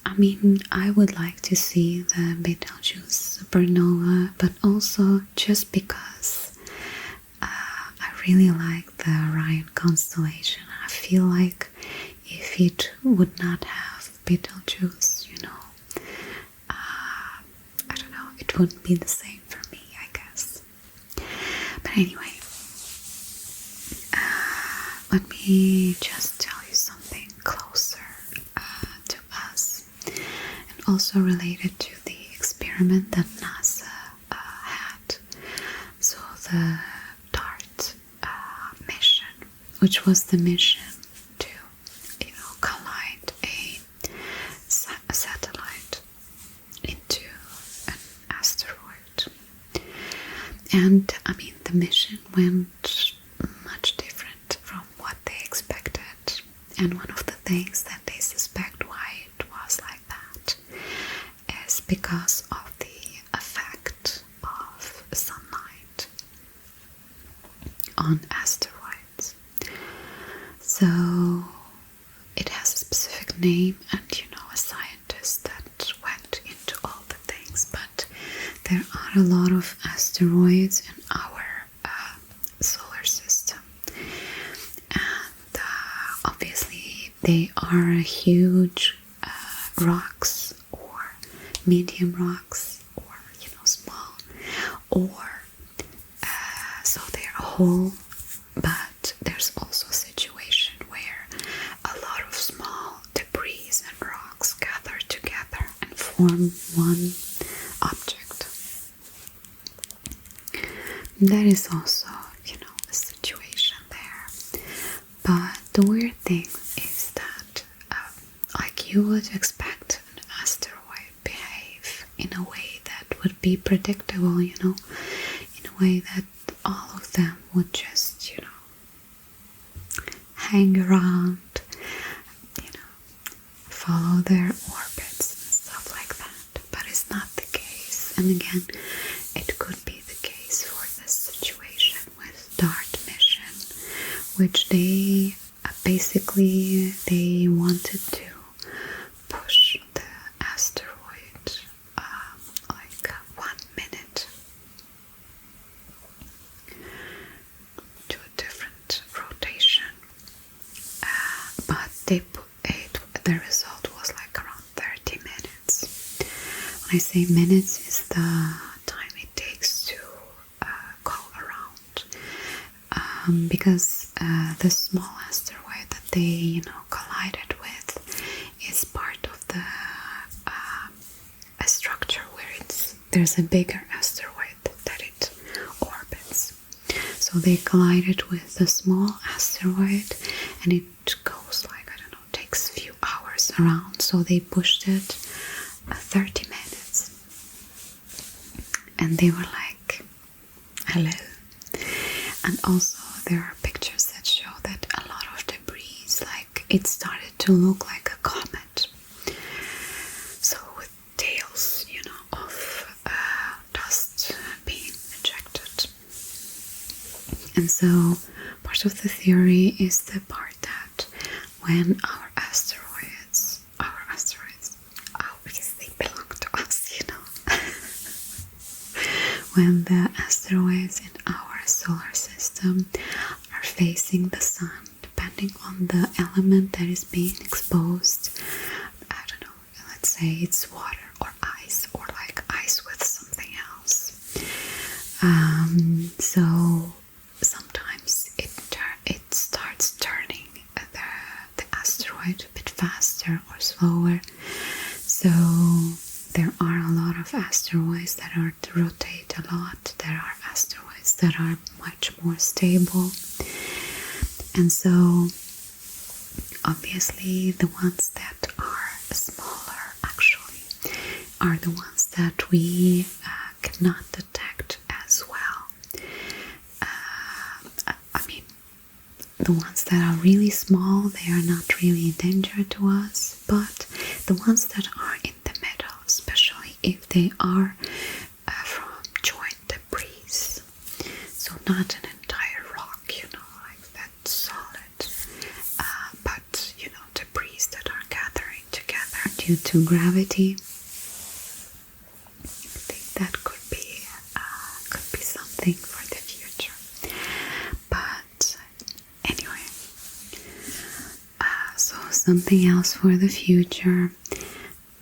I mean, I would like to see the Betelgeuse Supernova, but also just because I really like the Orion constellation. I feel like if it would not have Betelgeuse, I don't know, it wouldn't be the same for me, I guess. But anyway, let me just tell you something closer to us, and also related to the experiment that NASA had. So the DART mission, which was the mission to, collide a satellite into an asteroid. And I mean, the mission went much different from what they expected. And one of the things that they suspect why it was like that is because of the effect of sunlight on asteroids. So it has a specific name, and a scientist that went into all the things, but there are a lot of asteroids in our solar system, and obviously they are huge rocks, or medium rocks, or small, or so they're whole, but there's also a situation where a lot of small debris and rocks gather together and form one object. That is also, a situation there. But the weird thing is that, like you would expect an asteroid behave in a way that would be predictable, in a way that all of them would just, hang around, follow their orbits and stuff like that. But it's not the case. And again, it could be the case for this situation with DART mission, which they basically they wanted to push the asteroid like 1 minute to a different rotation, but they put the result was like around 30 minutes. When I say minutes, is the time it takes to go around, because the small asteroid that they collided with is part of the a structure where there's a bigger asteroid that it orbits. So they collided with the small asteroid, and it goes like, takes a few hours around, so they pushed it 30 minutes, and they were like, hello. And also there are pictures that show that a lot of debris, like it started to look like a comet, so with tails, of dust being ejected. And so part of the theory is the part that when because they belong to us, when the asteroids in our solar system are facing the sun, depending on the element that is being exposed, I don't know, let's say it's water or ice, or like ice with something else. So sometimes it starts turning the asteroid a bit faster or slower. So there are a lot of asteroids that are are much more stable. And so obviously the ones that are smaller actually are the ones that we cannot detect as well. I mean, the ones that are really small, they are not really a danger to us, but the ones that are in the middle, especially if they are from joint debris, so not an entire rock, like that solid, but debris that are gathering together due to gravity. I think that could be something for the future. But anyway, so something else for the future.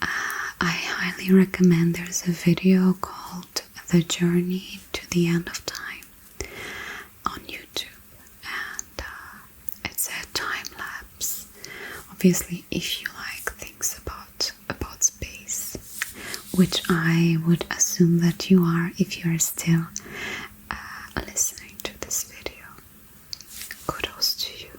I highly recommend, there's a video called The Journey to the End of Time on YouTube, and it's a time lapse. Obviously, if you like things about space, which I would assume that you are if you are still listening to this video, kudos to you.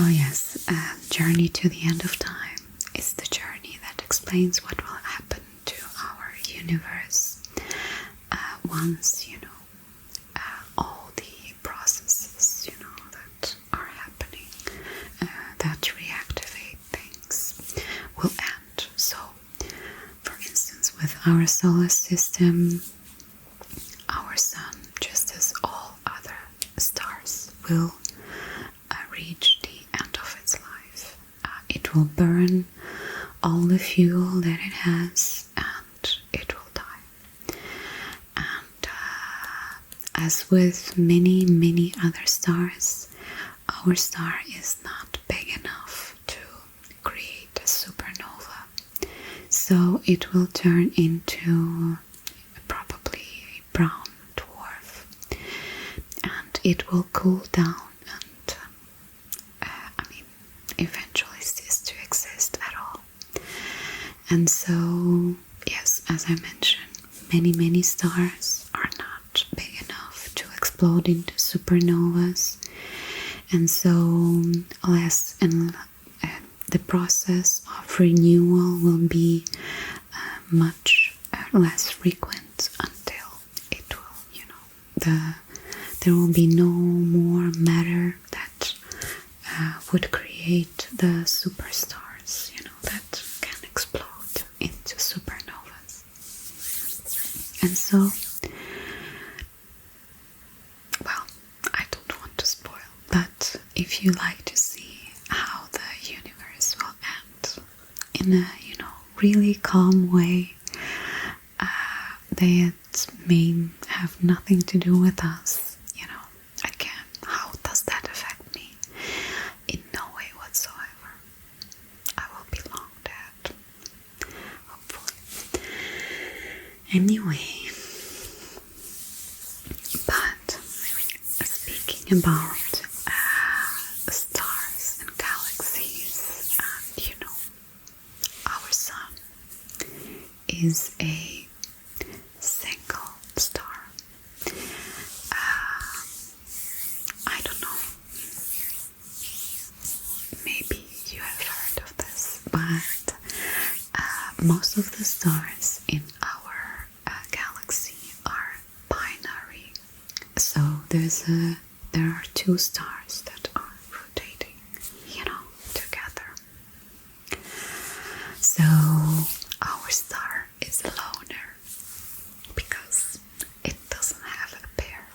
Yes, Journey to the End of Time is the journey that explains what will happen to our universe once, all the processes, that are happening, that reactivate things, will end. So, for instance, with our solar system, our sun, just as all other stars, will reach the end of its life. It will burn all the fuel that it has, and it will die. And as with many other stars, our star is not big enough to create a supernova, so it will turn into probably a brown dwarf, and it will cool down and eventually cease to exist at all. And so, yes, as I mentioned, many stars are not big enough to explode into supernovas, and so the process of renewal will be much less frequent until it will, there will be no more matter that would create the superstars, that can explode into supernovas. And so, well, I don't want to spoil, but if you like to see how the universe will end in a, really calm way, that may have nothing to do with us, again, how does that affect me? In no way whatsoever. I will be long dead, hopefully. Anyway, but speaking about stars and galaxies, and our sun is a single star. I don't know, maybe you have heard of this, but most of the stars in our galaxy are binary. So there are two stars that are rotating, together. So our star is a loner because it doesn't have a pair.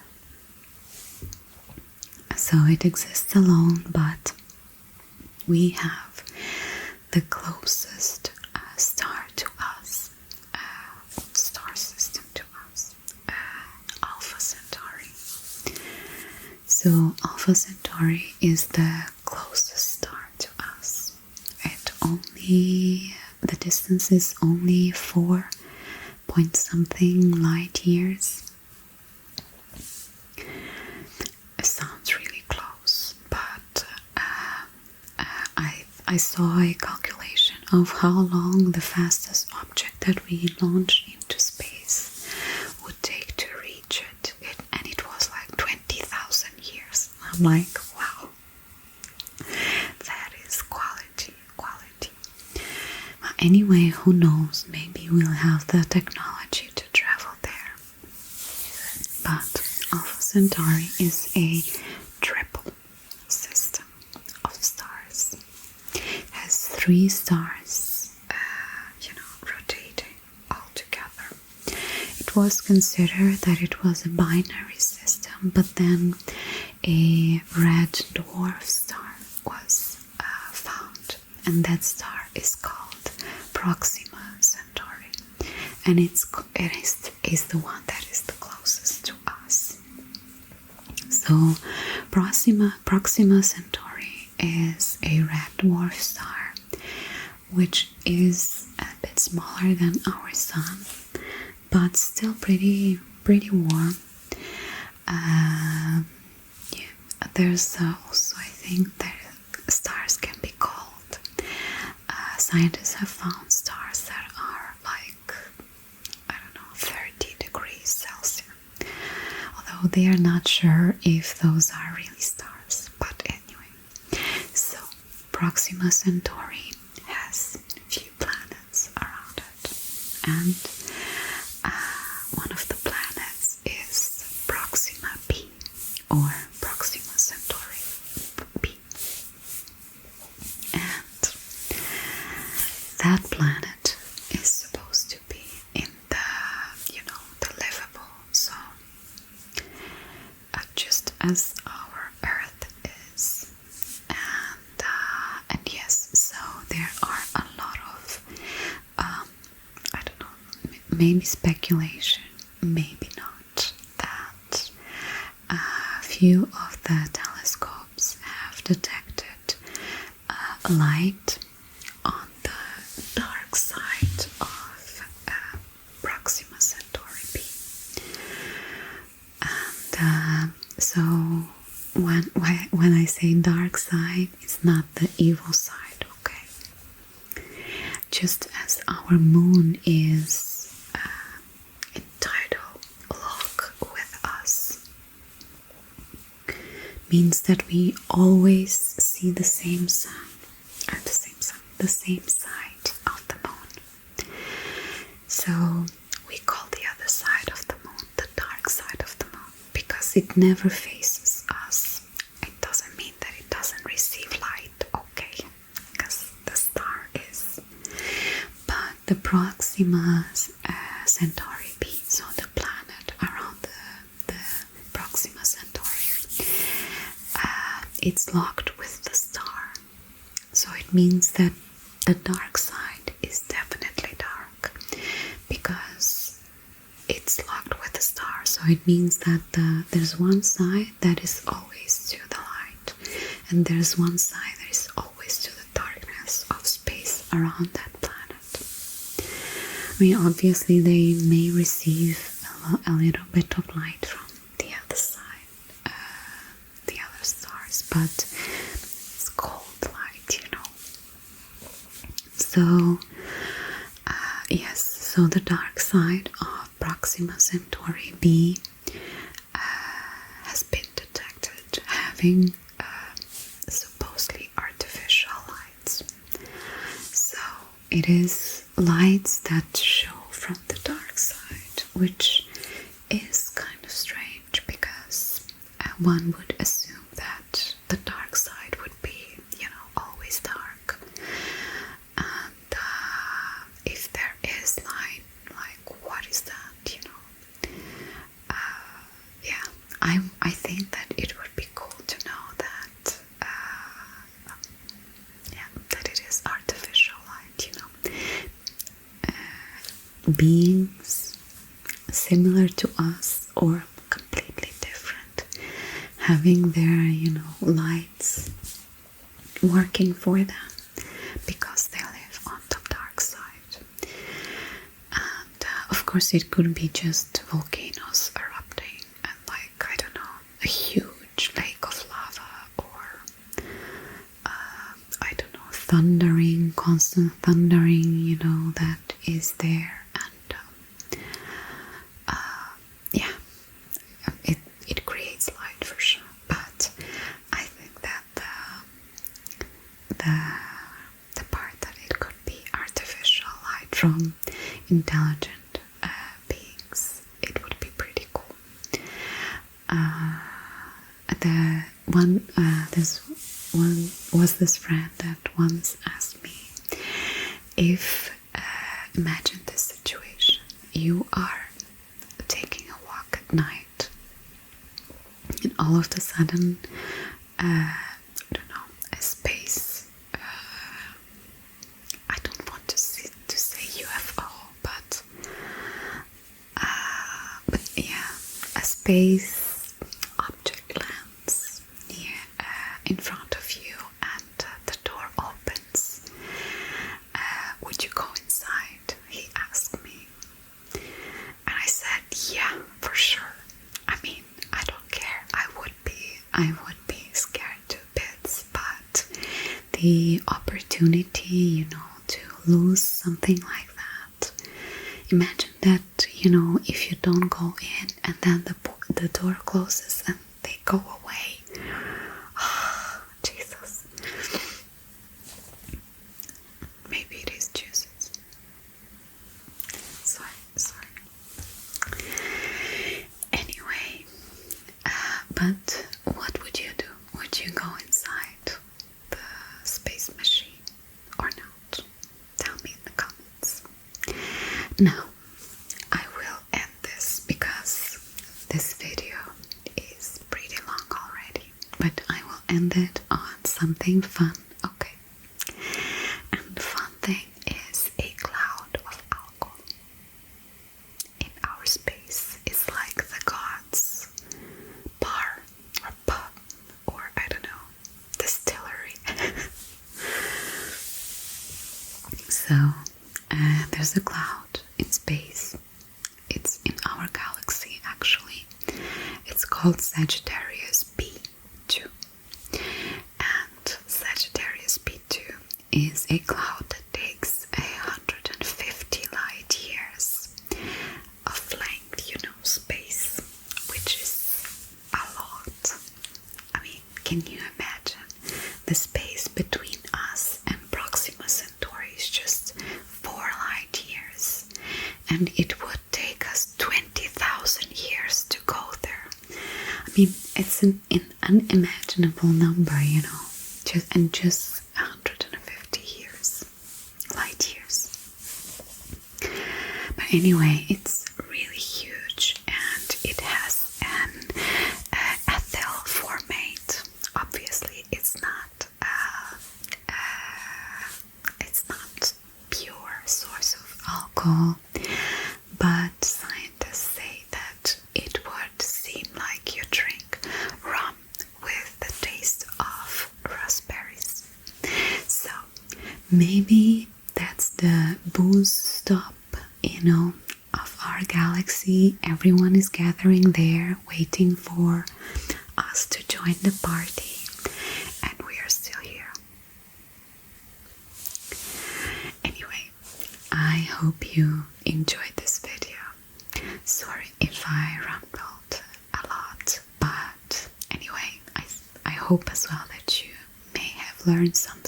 So it exists alone, but we have the closest star to us, star system to us, Alpha Centauri. So Alpha Centauri is the closest star to us. The distance is only 4 point something light years. It sounds really close, but I saw a calculation of how long the fastest object that we launched into space would take like, wow, that is quality. But anyway, who knows, maybe we'll have the technology to travel there. But Alpha Centauri is a triple system of stars. It has 3 stars, rotating all together. It was considered that it was a binary system, but then a red dwarf star was found, and that star is called Proxima Centauri, and it is the one that is the closest to us. So Proxima Centauri is a red dwarf star, which is a bit smaller than our sun, but still pretty warm. There's also, I think, that stars can be cold. Scientists have found stars that are like, 30 degrees Celsius. Although they are not sure if those are really stars. But anyway, so Proxima Centauri has a few planets around it. And one of the planets is Proxima B, or Proxima Centauri B. And that planet is supposed to be in the, the livable zone, just as our Earth is. And yes, so there are a lot of, maybe speculation, maybe not, that a few of the telescopes have detected light on the dark side of Proxima Centauri B. And so when I say dark side, it's not the evil side, okay? Just as our moon is in tidal lock with us, means that we always see the same sun, or the same side of the moon. So we call the other side of the moon the dark side of the moon, because it never faces us. It doesn't mean that it doesn't receive light, okay? Because the star is. But the Proxima Centauri B, so the planet around the Proxima Centauri, it's locked with the star. So it means that the dark side is definitely dark, because it's locked with the star. So it means that there's one side that is always to the light, and there's one side that is always to the darkness of space around that planet. I mean, obviously they may receive a little bit of light from the other side, the other stars, but it's cold light, So, yes, so the dark side of Proxima Centauri B has been detected having supposedly artificial lights. So it is lights that show from the dark side, which is kind of strange, because one would assume that the dark side would be, always dark. And if there is light, like, what is that, I think that it would be cool to know that, that it is artificial light, beings similar to us or completely different, having their, lights working for them, because they live on the dark side. And of course it could be just volcanoes erupting, and a huge lake of lava, or thundering, constant thundering, that is there. And it creates light for sure. But intelligent beings. It would be pretty cool. This friend that once asked me if, imagine this situation, you are taking a walk at night and all of a sudden, I don't know, a space, I don't want to say UFO, but yeah, a space object lands in front of you, and the door opens. Would you go inside? He asked me, and I said, yeah, for sure. I mean, I don't care. I would be scared to bits, but the opportunity, to lose something like that. Imagine that, if you don't go in and then the door closes and they go away. Oh, Jesus. Maybe it is juices. Sorry. Anyway, but what would you do? Would you go inside the space machine or not? Tell me in the comments. Now, I will end this because this video is pretty long already, but I will end it on something fun, okay? And the fun thing is a cloud of alcohol in our space. It's like the gods' bar or pub or I don't know, distillery. So there's a cloud in space. It's in our galaxy actually. It's called Sagittarius B2. And Sagittarius B2 is a cloud that takes 150 light years of length, space, which is a lot. I mean, can you imagine? The space between us and Proxima Centauri is just 4 light years, and it would take us 20,000 years to go there. I mean, it's an unimaginable number, just 150 years, light years. But anyway, it's really huge, and it has an ethyl formate. Obviously, it's not pure source of alcohol, but scientists say that it would seem like you drink rum with the taste of raspberries. So maybe that's the booze stop, of our galaxy. Everyone is gathering there, waiting for us to join the party, and we are still here. Anyway, I hope you enjoyed this video. Sorry if I rambled a lot, but anyway, I hope as well that you may have learned something